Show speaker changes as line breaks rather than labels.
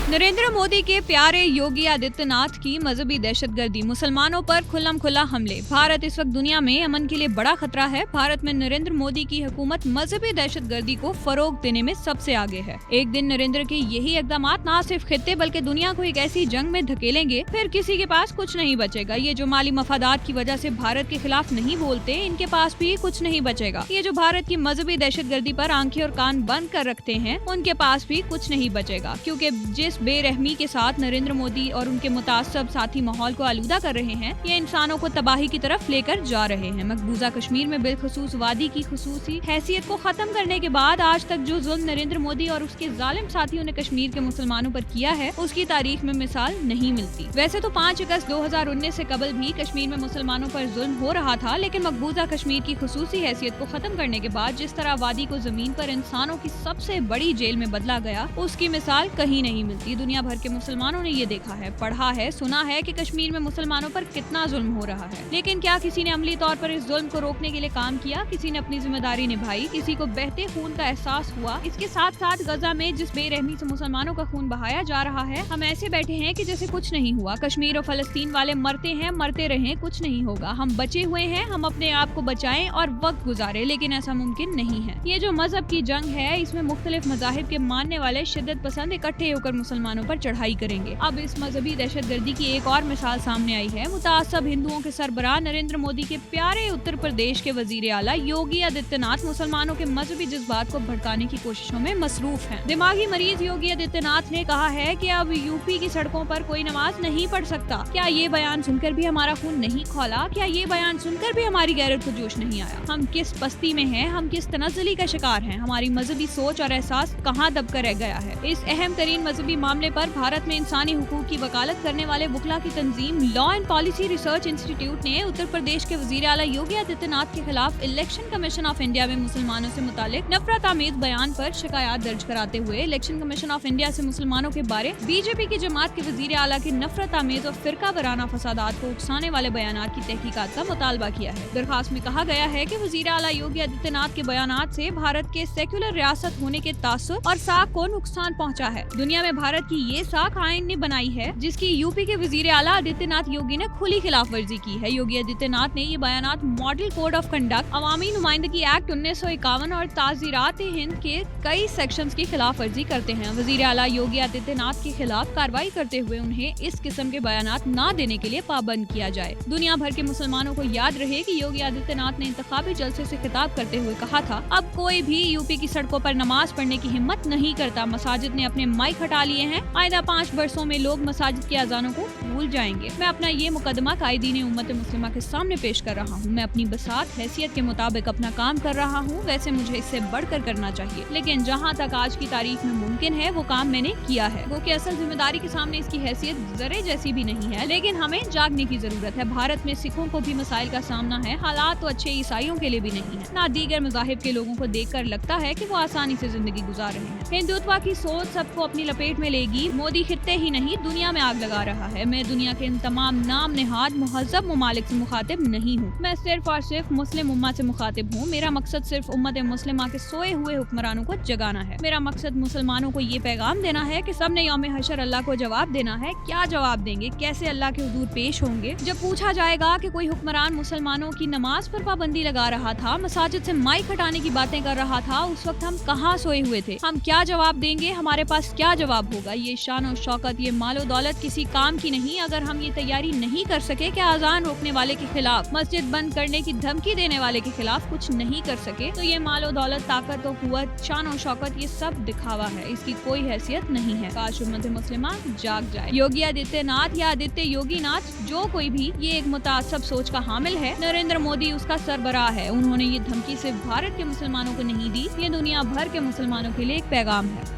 नरेंद्र मोदी के प्यारे योगी आदित्यनाथ की मजहबी दहशतगर्दी, मुसलमानों पर खुल्लम खुला हमले। भारत इस वक्त दुनिया में अमन के लिए बड़ा खतरा है। भारत में नरेंद्र मोदी की हुकूमत मजहबी दहशतगर्दी को फरोग देने में सबसे आगे है। एक दिन नरेंद्र के यही इकदाम न सिर्फ खित्ते बल्कि दुनिया को एक ऐसी जंग में धकेलेंगे, फिर किसी के पास कुछ नहीं बचेगा। ये जो माली मफादात की वजह से भारत के खिलाफ नहीं बोलते, इनके पास भी कुछ नहीं बचेगा। ये जो भारत की मजहबी दहशतगर्दी पर आंखें और कान बंद कर रखते हैं, उनके पास भी कुछ नहीं बचेगा। क्योंकि जिस बेरहमी के साथ नरेंद्र मोदी और उनके मुतासब साथी माहौल को आलूदा कर रहे हैं, ये इंसानों को तबाही की तरफ लेकर जा रहे हैं। मकबूजा कश्मीर में बिलखसूस वादी की खुसूसी हैसियत को खत्म करने के बाद आज तक जो जुल्म नरेंद्र मोदी और उसके जालिम साथियों ने कश्मीर के मुसलमानों पर किया है, उसकी तारीख में मिसाल नहीं मिलती। वैसे तो 5 अगस्त 2019 से कबल भी कश्मीर में मुसलमानों पर जुल्म हो रहा था, लेकिन मकबूजा कश्मीर की खुसूसी हैसियत को खत्म करने के बाद जिस तरह वादी को जमीन पर इंसानों की सबसे बड़ी जेल में बदला गया, उसकी मिसाल कहीं नहीं मिलती। दुनिया भर के मुसलमानों ने ये देखा है, पढ़ा है, सुना है कि कश्मीर में मुसलमानों पर कितना जुल्म हो रहा है। लेकिन क्या किसी ने अमली तौर पर इस जुल्म को रोकने के लिए काम किया? किसी ने अपनी जिम्मेदारी निभाई? किसी को बहते खून का एहसास हुआ? इसके साथ साथ गजा में जिस बेरहमी से मुसलमानों का खून बहाया जा रहा है, हम ऐसे बैठे हैं कि जैसे कुछ नहीं हुआ। कश्मीर और फलस्तीन वाले मरते हैं, मरते रहें, कुछ नहीं होगा। हम बचे हुए हैं, हम अपने आप को बचाएं और वक्त गुजारे, लेकिन ऐसा मुमकिन नहीं है। ये जो मजहब की जंग है, इसमें मुख्तलिफ मजाहिब के मानने वाले शिद्दत पसंद इकट्ठे होकर मुसलमानों पर चढ़ाई करेंगे। अब इस मजहबी दहशतगर्दी की एक और मिसाल सामने आई है। मुतासब हिंदुओं के सरबराह नरेंद्र मोदी के प्यारे उत्तर प्रदेश के वजीर आला योगी आदित्यनाथ मुसलमानों के मजहबी जज्बात को भड़काने की कोशिशों में मसरूफ हैं। दिमागी मरीज योगी आदित्यनाथ ने कहा है कि अब यूपी की सड़कों पर कोई नमाज नहीं पढ़ सकता। क्या ये बयान सुनकर भी हमारा खून नहीं खौला? क्या ये बयान सुनकर भी हमारी गैरत को जोश नहीं आया? हम किस पस्ती में हैं? हम किस तनज़्ज़ुली का शिकार हैं? हमारी मजहबी सोच और एहसास कहाँ दब कर रह गया है? इस अहम तरीन मजहबी मामले पर भारत में इंसानी हुकूक की वकालत करने वाले वकला की तंजीम law and policy research institute ने उत्तर प्रदेश के वजीर आला योगी आदित्यनाथ के खिलाफ इलेक्शन कमीशन ऑफ इंडिया में मुसलमानों से मुतालिक नफरत आमेज बयान पर शिकायत दर्ज कराते हुए इलेक्शन कमीशन ऑफ इंडिया से मुसलमानों के बारे बीजेपी की जमात के वजीर आला के नफरत आमेज और फिरका वराना फसादात को उकसाने वाले बयानात की तहकीकात का मुतालबा किया है। दरखास्त में कहा गया है कि वजीर आला योगी आदित्यनाथ के बयानात से भारत के सेक्युलर रियासत होने के तासुर और साख को नुकसान पहुँचा है। दुनिया में भारत की ये साख आइन ने बनाई है, जिसकी यूपी के वजीर आला आदित्यनाथ योगी ने खुली खिलाफ वर्जी की है। योगी आदित्यनाथ ने ये बयानात मॉडल कोड ऑफ कंडक्ट, अवामी नुमाइंदगी एक्ट 1951 और ताज़ीरात हिंद के कई सेक्शंस की खिलाफ वर्जी करते हैं। वजीर आला योगी आदित्यनाथ के खिलाफ कार्रवाई करते हुए उन्हें इस किस्म के बयानात न देने के लिए पाबंद किया जाए। दुनिया भर के मुसलमानों को याद रहे कि योगी आदित्यनाथ ने इंतखाबी जलसे से खिताब करते हुए कहा था, अब कोई भी यूपी की सड़कों पर नमाज पढ़ने की हिम्मत नहीं करता। मसाजिद ने अपने माइक हटा लिए हैं। आइंदा 5 वर्षों में लोग मसाजिद की अजानों को भूल जाएंगे। मैं अपना ये मुकदमा कायदीन उम्मत मुस्लिमा के सामने पेश कर रहा हूँ। मैं अपनी बसात हैसियत के मुताबिक अपना काम कर रहा हूँ। वैसे मुझे इससे बढ़कर करना चाहिए, लेकिन जहाँ तक आज की तारीख में मुमकिन है वो काम मैंने किया है। वो कि असल जिम्मेदारी के सामने इसकी हैसियत जरे जैसी भी नहीं है, लेकिन हमें जागने की जरूरत है। भारत में सिखों को भी मसाइल का सामना है। हालात तो अच्छे ईसाइयों के लिए भी नहीं है। ना दीगर मज़ाहिब के लोगों को देखकर लगता है कि वो आसानी से जिंदगी गुजार रहे हैं। हिंदुत्व की सोच सबको अपनी लपेट में लेगी। मोदी खित्ते ही नहीं दुनिया में आग लगा रहा है। मैं दुनिया के इन तमाम नाम नेहाद मुहज़्ज़ब ममालिक से मुखातिब नहीं हूँ। मैं सिर्फ और सिर्फ मुस्लिम उम्मा से मुखातिब हूँ। मेरा मकसद सिर्फ उम्मत मुस्लिमा के सोए हुए हुक्मरानों को जगाना है। मेरा मकसद मुसलमानों को ये पैगाम देना है कि सबने यौम हशर अल्लाह को जवाब देना है। क्या जवाब देंगे? कैसे अल्लाह के हुजूर पेश होंगे? जब पूछा जाएगा कि कोई हुक्मरान मुसलमानों की नमाज पर पाबंदी लगा रहा था, मसाजिद से माइक हटाने की बातें कर रहा था, उस वक्त हम कहाँ सोए हुए थे? हम क्या जवाब देंगे? हमारे पास क्या जवाब होगा? ये शान और शौकत, ये मालो दौलत किसी काम की नहीं। अगर हम ये तैयारी नहीं कर सके कि अजान रोकने वाले के खिलाफ, मस्जिद बंद करने की धमकी देने वाले के खिलाफ कुछ नहीं कर सके, तो ये मालो दौलत, ताकत और कुव्वत, शान और शौकत, ये सब दिखावा है। इसकी कोई हैसियत नहीं है। काश उम्मत मुस्लिमा जाग जाए। योगी आदित्यनाथ या आदित्य योगी नाथ, जो कोई भी, ये एक मुतासब सोच का हामिल है। नरेंद्र मोदी उसका सरबराह है। उन्होंने ये धमकी सिर्फ भारत के मुसलमानों को नहीं दी, ये दुनिया भर के मुसलमानों के लिए एक पैगाम है।